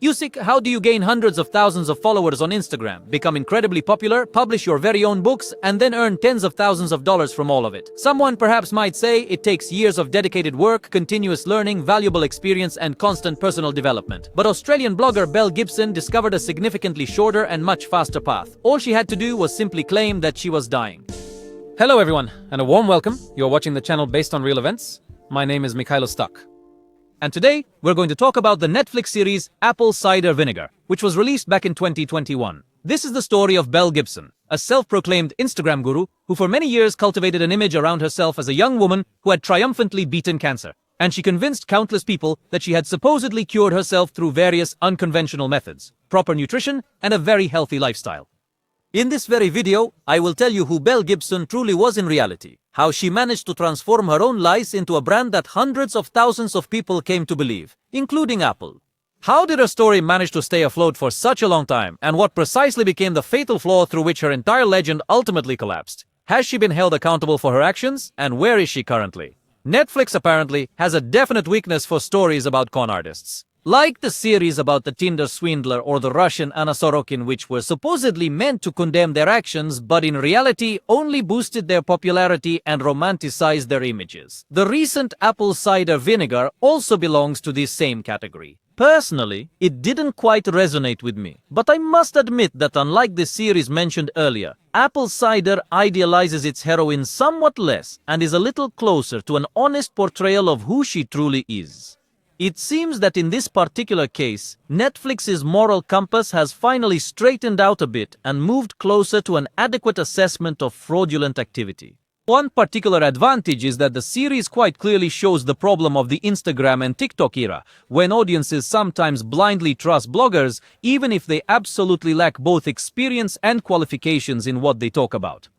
Yusik, how do you gain hundreds of thousands of followers on Instagram, become incredibly popular, publish your very own books, and then earn tens of thousands of dollars from all of it? Someone perhaps might say it takes years of dedicated work, continuous learning, valuable experience, and constant personal development. But Australian blogger Belle Gibson discovered a significantly shorter and much faster path. All she had to do was simply claim that she was dying. Hello everyone, and a warm welcome. You're watching the channel based on real events. My name is Mikhailo Stuck. And today, we're going to talk about the Netflix series Apple Cider Vinegar, which was released back in 2021. This is the story of Belle Gibson, a self-proclaimed Instagram guru who for many years cultivated an image around herself as a young woman who had triumphantly beaten cancer. And she convinced countless people that she had supposedly cured herself through various unconventional methods, proper nutrition, and a very healthy lifestyle. In this very video, I will tell you who Belle Gibson truly was in reality, how she managed to transform her own lies into a brand that hundreds of thousands of people came to believe, including Apple. How did her story manage to stay afloat for such a long time, and what precisely became the fatal flaw through which her entire legend ultimately collapsed? Has she been held accountable for her actions, and where is she currently? Netflix apparently has a definite weakness for stories about con artists. Like the series about the Tinder swindler or the Russian Anna Sorokin, which were supposedly meant to condemn their actions, but in reality only boosted their popularity and romanticized their images. The recent Apple Cider Vinegar also belongs to this same category. Personally, it didn't quite resonate with me, but I must admit that unlike the series mentioned earlier, Apple Cider idealizes its heroine somewhat less and is a little closer to an honest portrayal of who she truly is. It seems that in this particular case, Netflix's moral compass has finally straightened out a bit and moved closer to an adequate assessment of fraudulent activity. One particular advantage is that the series quite clearly shows the problem of the Instagram and TikTok era, when audiences sometimes blindly trust bloggers, even if they absolutely lack both experience and qualifications in what they talk about.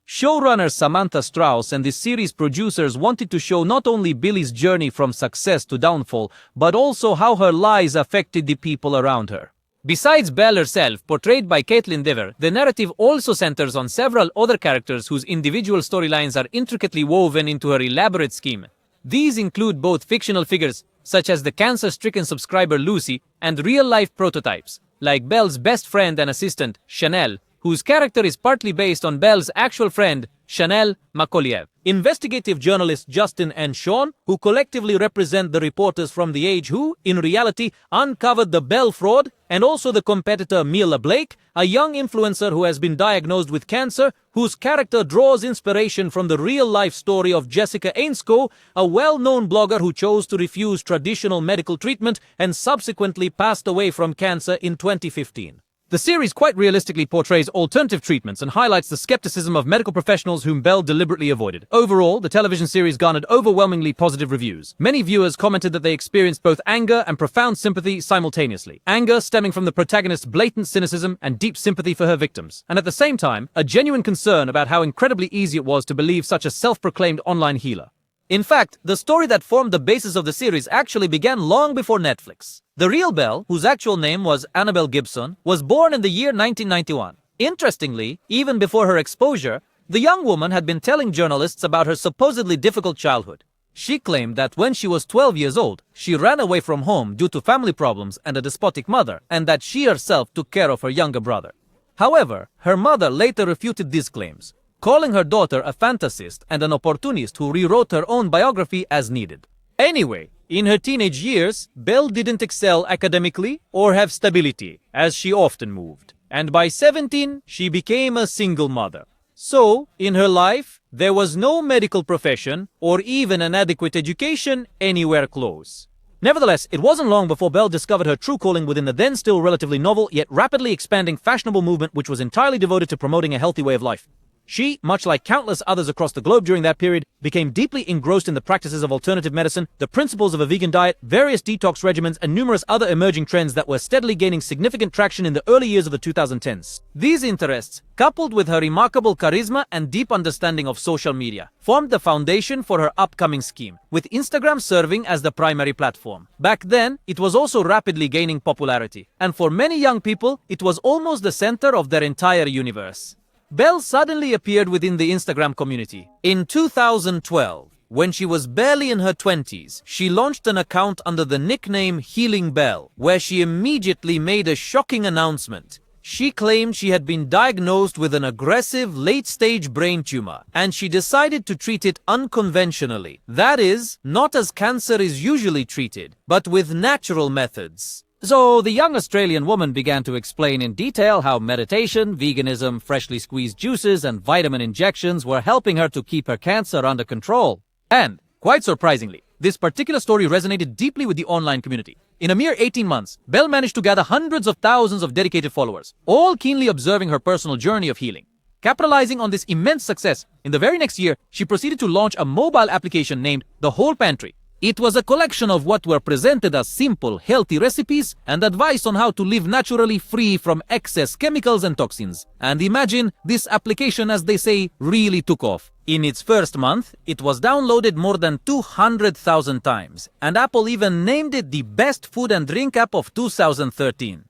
Showrunner Samantha Strauss and the series producers wanted to show not only Billy's journey from success to downfall, but also how her lies affected the people around her. Besides Belle herself, portrayed by Caitlin Dever, the narrative also centers on several other characters whose individual storylines are intricately woven into her elaborate scheme. These include both fictional figures, such as the cancer-stricken subscriber Lucy, and real-life prototypes, like Belle's best friend and assistant, Chanel, whose character is partly based on Belle's actual friend, Chanel Makoliev. Investigative journalists Justin and Sean, who collectively represent the reporters from The Age who, in reality, uncovered the Belle fraud, and also the competitor Mila Blake, a young influencer who has been diagnosed with cancer, whose character draws inspiration from the real-life story of Jessica Ainsko, a well-known blogger who chose to refuse traditional medical treatment and subsequently passed away from cancer in 2015. The series quite realistically portrays alternative treatments and highlights the skepticism of medical professionals whom Belle deliberately avoided. Overall, the television series garnered overwhelmingly positive reviews. Many viewers commented that they experienced both anger and profound sympathy simultaneously. Anger stemming from the protagonist's blatant cynicism and deep sympathy for her victims. And at the same time, a genuine concern about how incredibly easy it was to believe such a self-proclaimed online healer. In fact, the story that formed the basis of the series actually began long before Netflix. The real Belle, whose actual name was Belle Gibson, was born in the year 1991. Interestingly, even before her exposure, the young woman had been telling journalists about her supposedly difficult childhood. She claimed that when she was 12 years old, she ran away from home due to family problems and a despotic mother, and that she herself took care of her younger brother. However, her mother later refuted these claims, calling her daughter a fantasist and an opportunist who rewrote her own biography as needed. Anyway, in her teenage years, Belle didn't excel academically or have stability, as she often moved. And by 17, she became a single mother. So, in her life, there was no medical profession or even an adequate education anywhere close. Nevertheless, it wasn't long before Belle discovered her true calling within the then still relatively novel yet rapidly expanding fashionable movement which was entirely devoted to promoting a healthy way of life. She, much like countless others across the globe during that period, became deeply engrossed in the practices of alternative medicine, the principles of a vegan diet, various detox regimens, and numerous other emerging trends that were steadily gaining significant traction in the early years of the 2010s. These interests, coupled with her remarkable charisma and deep understanding of social media, formed the foundation for her upcoming scheme, with Instagram serving as the primary platform. Back then, it was also rapidly gaining popularity, and for many young people, it was almost the center of their entire universe. Belle suddenly appeared within the Instagram community. In 2012, When she was barely in her 20s, she launched an account under the nickname Healing Belle, where she immediately made a shocking announcement. She claimed she had been diagnosed with an aggressive late-stage brain tumor, and she decided to treat it unconventionally. That is, not as cancer is usually treated, but with natural methods. So the young Australian woman began to explain in detail how meditation, veganism, freshly squeezed juices, and vitamin injections were helping her to keep her cancer under control. And, quite surprisingly, this particular story resonated deeply with the online community. In a mere 18 months, Belle managed to gather hundreds of thousands of dedicated followers, all keenly observing her personal journey of healing. Capitalizing on this immense success, in the very next year, she proceeded to launch a mobile application named The Whole Pantry. It was a collection of what were presented as simple, healthy recipes and advice on how to live naturally free from excess chemicals and toxins. And imagine, this application, as they say, really took off. In its first month, it was downloaded more than 200,000 times, and Apple even named it the best food and drink app of 2013.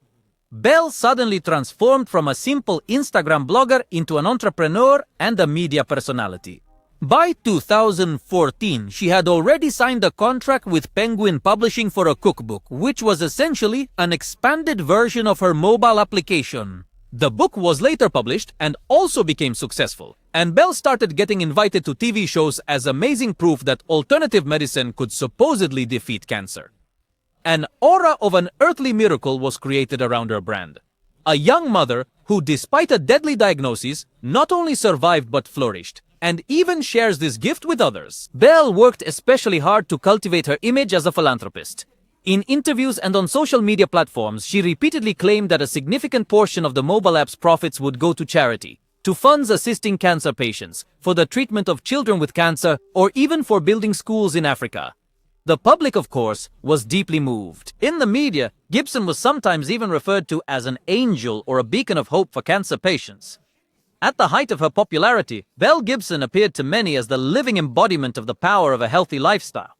Belle suddenly transformed from a simple Instagram blogger into an entrepreneur and a media personality. By 2014, she had already signed a contract with Penguin Publishing for a cookbook, which was essentially an expanded version of her mobile application. The book was later published and also became successful, and Belle started getting invited to TV shows as amazing proof that alternative medicine could supposedly defeat cancer. An aura of an earthly miracle was created around her brand. A young mother who, despite a deadly diagnosis, not only survived but flourished, and even shares this gift with others. Belle worked especially hard to cultivate her image as a philanthropist. In interviews and on social media platforms, she repeatedly claimed that a significant portion of the mobile app's profits would go to charity, to funds assisting cancer patients, for the treatment of children with cancer, or even for building schools in Africa. The public, of course, was deeply moved. In the media, Gibson was sometimes even referred to as an angel or a beacon of hope for cancer patients. At the height of her popularity, Belle Gibson appeared to many as the living embodiment of the power of a healthy lifestyle.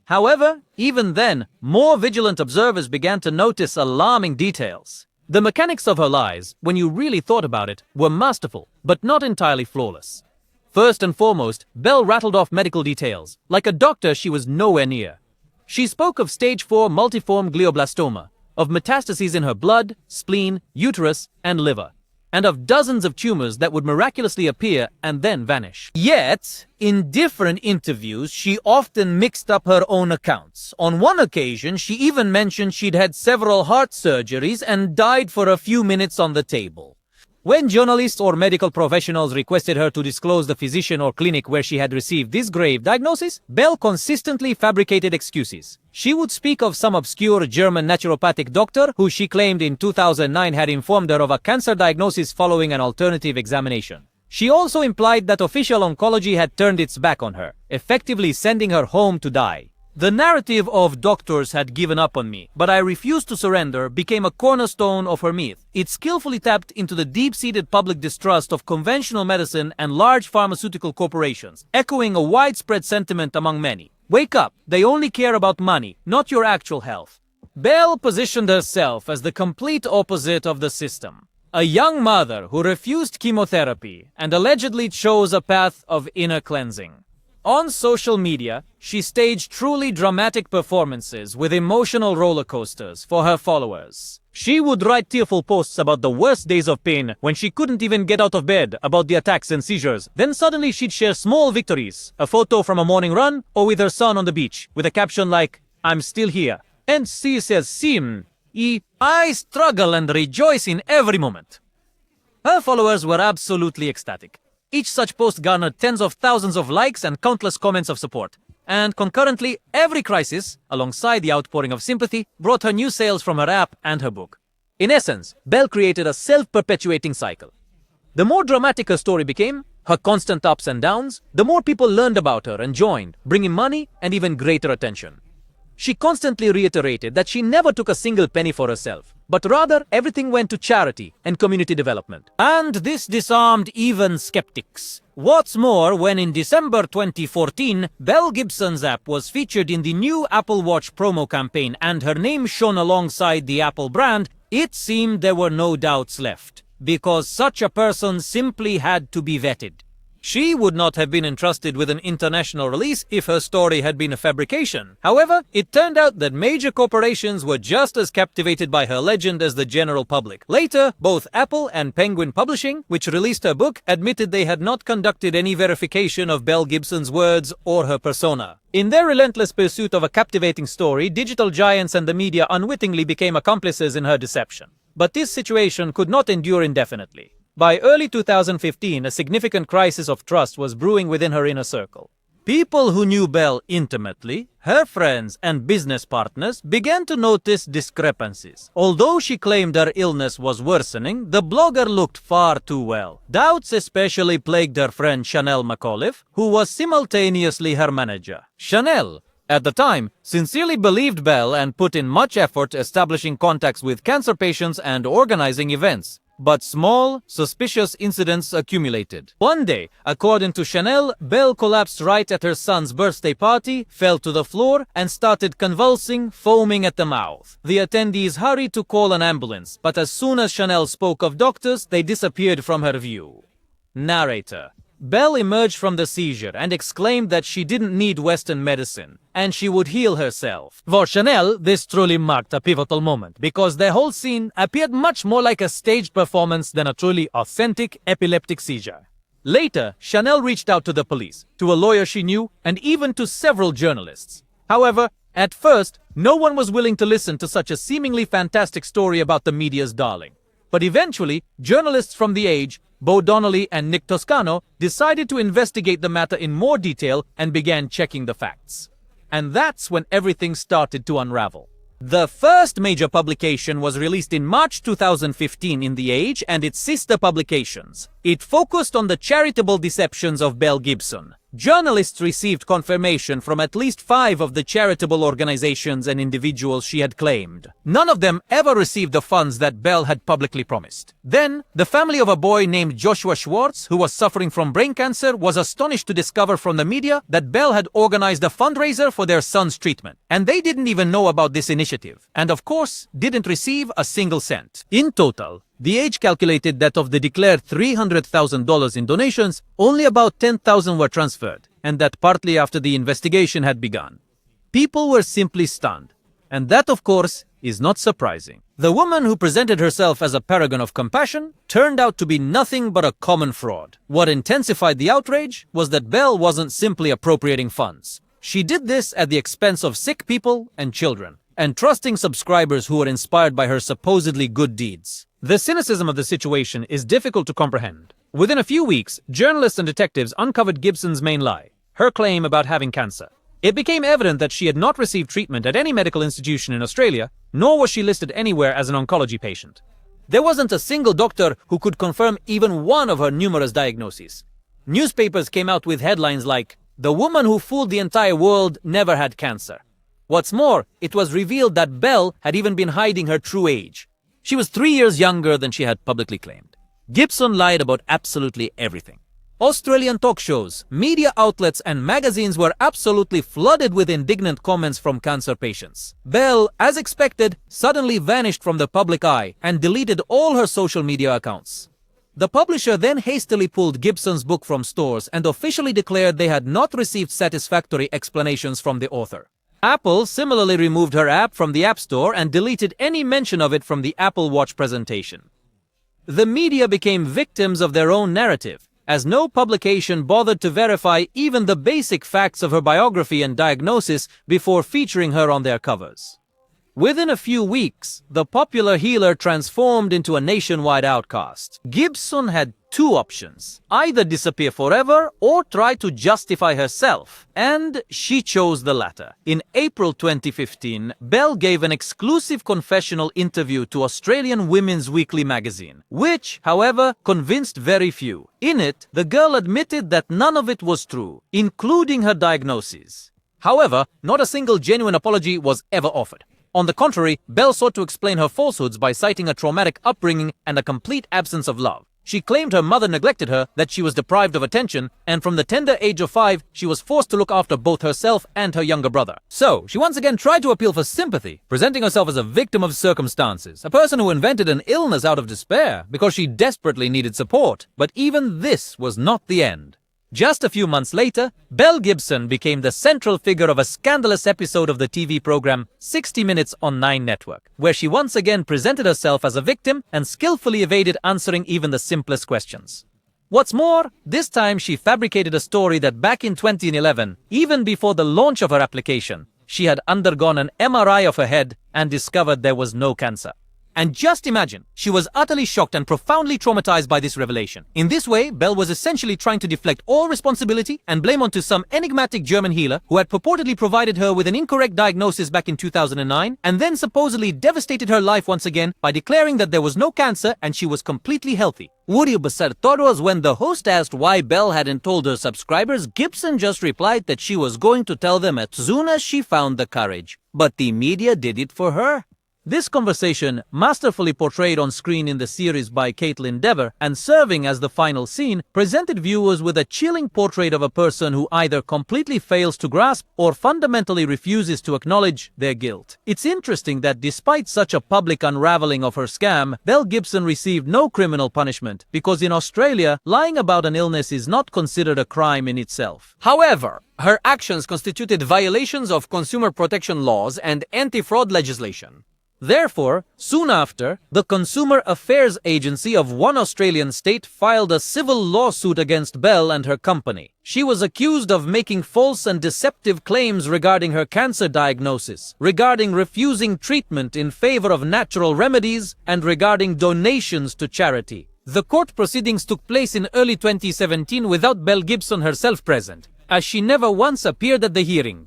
However, even then, more vigilant observers began to notice alarming details. The mechanics of her lies, when you really thought about it, were masterful, but not entirely flawless. First and foremost, Belle rattled off medical details. Like a doctor, she was nowhere near. She spoke of stage 4 multiform glioblastoma, of metastases in her blood, spleen, uterus, and liver, and of dozens of tumors that would miraculously appear and then vanish. Yet, in different interviews, she often mixed up her own accounts. On one occasion, she even mentioned she'd had several heart surgeries and died for a few minutes on the table. When journalists or medical professionals requested her to disclose the physician or clinic where she had received this grave diagnosis, Belle consistently fabricated excuses. She would speak of some obscure German naturopathic doctor who she claimed in 2009 had informed her of a cancer diagnosis following an alternative examination. She also implied that official oncology had turned its back on her, effectively sending her home to die. The narrative of doctors had given up on me, but I refused to surrender became a cornerstone of her myth. It skillfully tapped into the deep-seated public distrust of conventional medicine and large pharmaceutical corporations, echoing a widespread sentiment among many. Wake up, they only care about money, not your actual health. Belle positioned herself as the complete opposite of the system. A young mother who refused chemotherapy and allegedly chose a path of inner cleansing. On social media, she staged truly dramatic performances with emotional roller coasters for her followers. She would write tearful posts about the worst days of pain when she couldn't even get out of bed, about the attacks and seizures. Then suddenly she'd share small victories, a photo from a morning run or with her son on the beach, with a caption like, "I'm still here." And she says, I struggle and rejoice in every moment. Her followers were absolutely ecstatic. Each such post garnered tens of thousands of likes and countless comments of support. And concurrently, every crisis, alongside the outpouring of sympathy, brought her new sales from her app and her book. In essence, Belle created a self-perpetuating cycle. The more dramatic her story became, her constant ups and downs, the more people learned about her and joined, bringing money and even greater attention. She constantly reiterated that she never took a single penny for herself, but rather everything went to charity and community development. And this disarmed even skeptics. What's more, when in December 2014, Belle Gibson's app was featured in the new Apple Watch promo campaign and her name shone alongside the Apple brand, it seemed there were no doubts left, because such a person simply had to be vetted. She would not have been entrusted with an international release if her story had been a fabrication. However, it turned out that major corporations were just as captivated by her legend as the general public. Later, both Apple and Penguin Publishing, which released her book, admitted they had not conducted any verification of Belle Gibson's words or her persona. In their relentless pursuit of a captivating story, digital giants and the media unwittingly became accomplices in her deception. But this situation could not endure indefinitely. By early 2015, a significant crisis of trust was brewing within her inner circle. People who knew Belle intimately, her friends and business partners, began to notice discrepancies. Although she claimed her illness was worsening, the blogger looked far too well. Doubts especially plagued her friend Chanel McAuliffe, who was simultaneously her manager. Chanel, at the time, sincerely believed Belle and put in much effort establishing contacts with cancer patients and organizing events. But small, suspicious incidents accumulated. One day, according to Chanel, Belle collapsed right at her son's birthday party, fell to the floor, and started convulsing, foaming at the mouth. The attendees hurried to call an ambulance, but as soon as Chanel spoke of doctors, they disappeared from her view. Narrator: Belle emerged from the seizure and exclaimed that she didn't need Western medicine, and she would heal herself. For Chanel, this truly marked a pivotal moment, because the whole scene appeared much more like a staged performance than a truly authentic epileptic seizure. Later, Chanel reached out to the police, to a lawyer she knew, and even to several journalists. However, at first, no one was willing to listen to such a seemingly fantastic story about the media's darling. But eventually, journalists from The Age, Bo Donnelly and Nick Toscano, decided to investigate the matter in more detail and began checking the facts. And that's when everything started to unravel. The first major publication was released in March 2015 in The Age and its sister publications. It focused on the charitable deceptions of Belle Gibson. Journalists received confirmation from at least 5 of the charitable organizations and individuals she had claimed. None of them ever received the funds that Belle had publicly promised. Then, the family of a boy named Joshua Schwartz, who was suffering from brain cancer, was astonished to discover from the media that Belle had organized a fundraiser for their son's treatment. And they didn't even know about this initiative. And of course, didn't receive a single cent. In total, The Age calculated that of the declared $300,000 in donations, only about 10,000 were transferred, and that partly after the investigation had begun. People were simply stunned, and that, of course, is not surprising. The woman who presented herself as a paragon of compassion turned out to be nothing but a common fraud. What intensified the outrage was that Belle wasn't simply appropriating funds. She did this at the expense of sick people and children, and trusting subscribers who were inspired by her supposedly good deeds. The cynicism of the situation is difficult to comprehend. Within a few weeks, journalists and detectives uncovered Gibson's main lie, her claim about having cancer. It became evident that she had not received treatment at any medical institution in Australia, nor was she listed anywhere as an oncology patient. There wasn't a single doctor who could confirm even one of her numerous diagnoses. Newspapers came out with headlines like, "The woman who fooled the entire world never had cancer." What's more, it was revealed that Belle had even been hiding her true age. She was 3 years younger than she had publicly claimed. Gibson lied about absolutely everything. Australian talk shows, media outlets and magazines were absolutely flooded with indignant comments from cancer patients. Belle, as expected, suddenly vanished from the public eye and deleted all her social media accounts. The publisher then hastily pulled Gibson's book from stores and officially declared they had not received satisfactory explanations from the author. Apple similarly removed her app from the App Store and deleted any mention of it from the Apple Watch presentation. The media became victims of their own narrative, as no publication bothered to verify even the basic facts of her biography and diagnosis before featuring her on their covers. Within a few weeks, the popular healer transformed into a nationwide outcast. Gibson had 2 options: either disappear forever or try to justify herself, and she chose the latter. In April 2015, Belle gave an exclusive confessional interview to Australian Women's Weekly magazine, which, however, convinced very few. In it, the girl admitted that none of it was true, including her diagnoses. However, not a single genuine apology was ever offered. On the contrary, Belle sought to explain her falsehoods by citing a traumatic upbringing and a complete absence of love. She claimed her mother neglected her, that she was deprived of attention, and from the tender age of 5, she was forced to look after both herself and her younger brother. So, she once again tried to appeal for sympathy, presenting herself as a victim of circumstances, a person who invented an illness out of despair because she desperately needed support. But even this was not the end. Just a few months later, Belle Gibson became the central figure of a scandalous episode of the TV program 60 Minutes on 9 Network, where she once again presented herself as a victim and skillfully evaded answering even the simplest questions. What's more, this time she fabricated a story that back in 2011, even before the launch of her application, she had undergone an MRI of her head and discovered there was no cancer. And just imagine, she was utterly shocked and profoundly traumatized by this revelation. In this way, Belle was essentially trying to deflect all responsibility and blame onto some enigmatic German healer who had purportedly provided her with an incorrect diagnosis back in 2009 and then supposedly devastated her life once again by declaring that there was no cancer and she was completely healthy. Woody besar todos when the host asked why Belle hadn't told her subscribers, Gibson just replied that she was going to tell them as soon as she found the courage. But the media did it for her. This conversation, masterfully portrayed on screen in the series by Caitlin Dever and serving as the final scene, presented viewers with a chilling portrait of a person who either completely fails to grasp or fundamentally refuses to acknowledge their guilt. It's interesting that despite such a public unraveling of her scam, Belle Gibson received no criminal punishment because in Australia, lying about an illness is not considered a crime in itself. However, her actions constituted violations of consumer protection laws and anti-fraud legislation. Therefore, soon after, the Consumer Affairs Agency of one Australian state filed a civil lawsuit against Belle and her company. She was accused of making false and deceptive claims regarding her cancer diagnosis, regarding refusing treatment in favor of natural remedies, and regarding donations to charity. The court proceedings took place in early 2017 without Belle Gibson herself present, as she never once appeared at the hearing.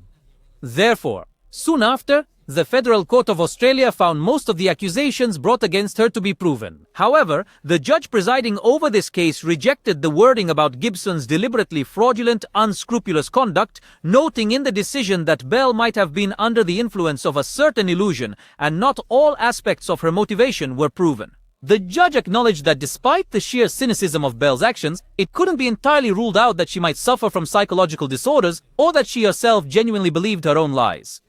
Therefore, soon after, the Federal Court of Australia found most of the accusations brought against her to be proven. However, the judge presiding over this case rejected the wording about Gibson's deliberately fraudulent, unscrupulous conduct, noting in the decision that Belle might have been under the influence of a certain illusion and not all aspects of her motivation were proven. The judge acknowledged that despite the sheer cynicism of Belle's actions, it couldn't be entirely ruled out that she might suffer from psychological disorders or that she herself genuinely believed her own lies.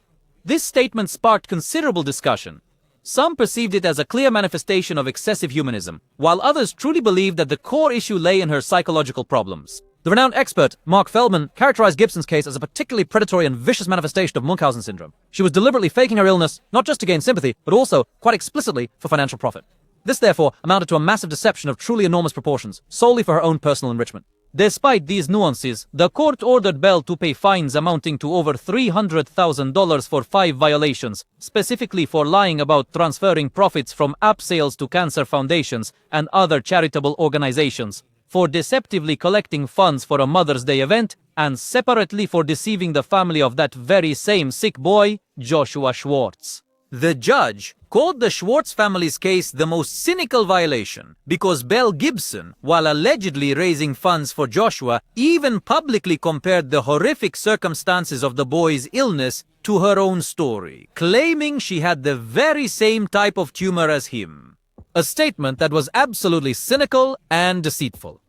This statement sparked considerable discussion. Some perceived it as a clear manifestation of excessive humanism, while others truly believed that the core issue lay in her psychological problems. The renowned expert, Mark Feldman, characterized Gibson's case as a particularly predatory and vicious manifestation of Munchausen syndrome. She was deliberately faking her illness, not just to gain sympathy, but also, quite explicitly, for financial profit. This, therefore, amounted to a massive deception of truly enormous proportions, solely for her own personal enrichment. Despite these nuances, the court ordered Belle to pay fines amounting to over $300,000 for 5 violations, specifically for lying about transferring profits from app sales to cancer foundations and other charitable organizations, for deceptively collecting funds for a Mother's Day event, and separately for deceiving the family of that very same sick boy, Joshua Schwartz. The judge called the Schwartz family's case the most cynical violation because Belle Gibson, while allegedly raising funds for Joshua, even publicly compared the horrific circumstances of the boy's illness to her own story, claiming she had the very same type of tumor as him. A statement that was absolutely cynical and deceitful.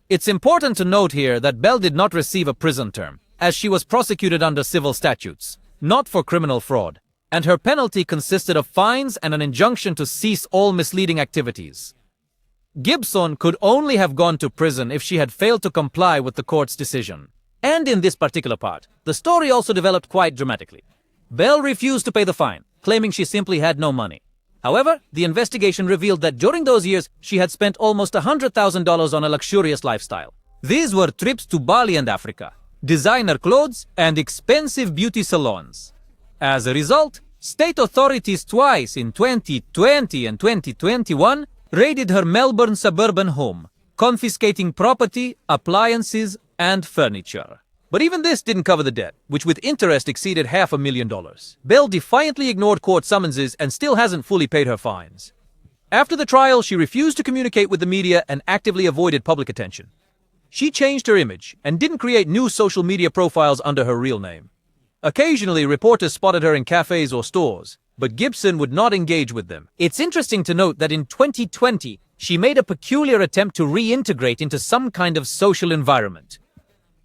It's important to note here that Belle did not receive a prison term, as she was prosecuted under civil statutes, not for criminal fraud, and her penalty consisted of fines and an injunction to cease all misleading activities. Gibson could only have gone to prison if she had failed to comply with the court's decision. And in this particular part, the story also developed quite dramatically. Belle refused to pay the fine, claiming she simply had no money. However, the investigation revealed that during those years, she had spent almost $100,000 on a luxurious lifestyle. These were trips to Bali and Africa, designer clothes, and expensive beauty salons. As a result, state authorities twice in 2020 and 2021 raided her Melbourne suburban home, confiscating property, appliances, and furniture. But even this didn't cover the debt, which with interest exceeded $500,000. Belle defiantly ignored court summonses and still hasn't fully paid her fines. After the trial, she refused to communicate with the media and actively avoided public attention. She changed her image and didn't create new social media profiles under her real name. Occasionally, reporters spotted her in cafes or stores, but Gibson would not engage with them. It's interesting to note that in 2020, she made a peculiar attempt to reintegrate into some kind of social environment.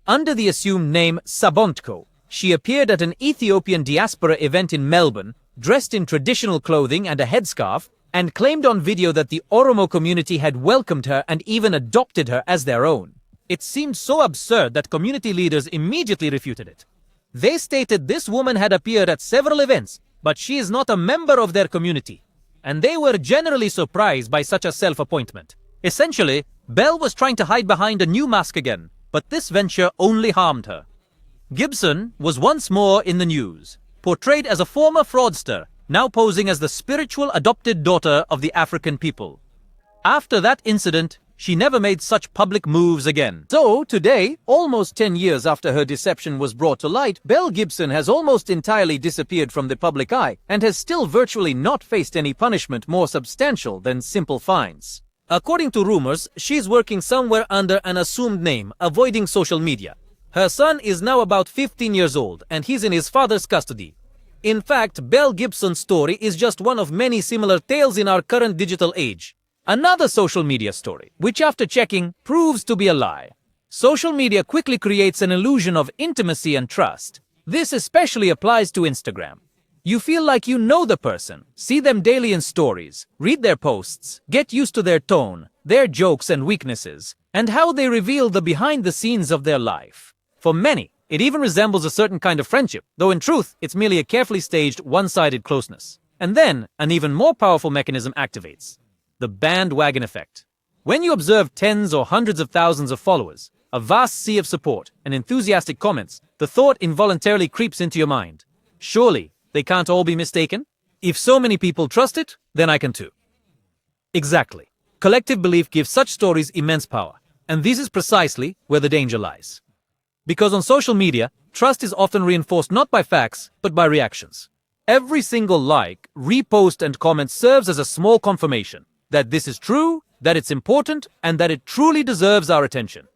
Under the assumed name Sabontko, she appeared at an Ethiopian diaspora event in Melbourne, dressed in traditional clothing and a headscarf, and claimed on video that the Oromo community had welcomed her and even adopted her as their own. It seemed so absurd that community leaders immediately refuted it. They stated this woman had appeared at several events, but she is not a member of their community. And they were generally surprised by such a self-appointment. Essentially, Belle was trying to hide behind a new mask again, but this venture only harmed her. Gibson was once more in the news, portrayed as a former fraudster, now posing as the spiritual adopted daughter of the African people. After that incident, she never made such public moves again. So, today, almost 10 years after her deception was brought to light, Belle Gibson has almost entirely disappeared from the public eye and has still virtually not faced any punishment more substantial than simple fines. According to rumors, she's working somewhere under an assumed name, avoiding social media. Her son is now about 15 years old, and he's in his father's custody. In fact, Belle Gibson's story is just one of many similar tales in our current digital age. Another social media story, which after checking, proves to be a lie. Social media quickly creates an illusion of intimacy and trust. This especially applies to Instagram. You feel like you know the person, see them daily in stories, read their posts, get used to their tone, their jokes and weaknesses, and how they reveal the behind the scenes of their life. For many, it even resembles a certain kind of friendship, though in truth, it's merely a carefully staged, one-sided closeness. And then, an even more powerful mechanism activates. The bandwagon effect. When you observe tens or hundreds of thousands of followers, a vast sea of support, and enthusiastic comments, the thought involuntarily creeps into your mind. Surely, they can't all be mistaken? If so many people trust it, then I can too. Exactly. Collective belief gives such stories immense power, and this is precisely where the danger lies. Because on social media, trust is often reinforced not by facts, but by reactions. Every single like, repost, and comment serves as a small confirmation that this is true, that it's important, and that it truly deserves our attention.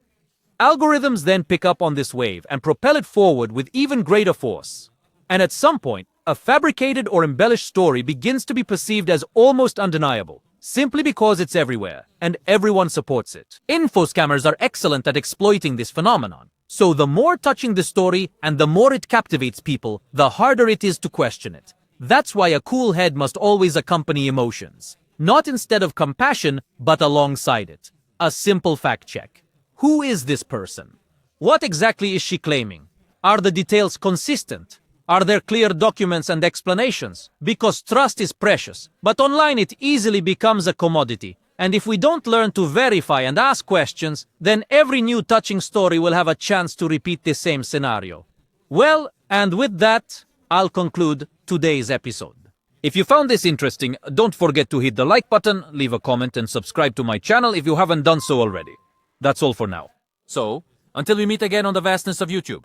Algorithms then pick up on this wave and propel it forward with even greater force. And at some point, a fabricated or embellished story begins to be perceived as almost undeniable, simply because it's everywhere, and everyone supports it. Info scammers are excellent at exploiting this phenomenon. So the more touching the story and the more it captivates people, the harder it is to question it. That's why a cool head must always accompany emotions. Not instead of compassion, but alongside it. A simple fact check. Who is this person? What exactly is she claiming? Are the details consistent? Are there clear documents and explanations? Because trust is precious, but online it easily becomes a commodity. And if we don't learn to verify and ask questions, then every new touching story will have a chance to repeat the same scenario. Well, and with that, I'll conclude today's episode. If you found this interesting, don't forget to hit the like button, leave a comment, and subscribe to my channel if you haven't done so already. That's all for now. So, until we meet again on the vastness of YouTube.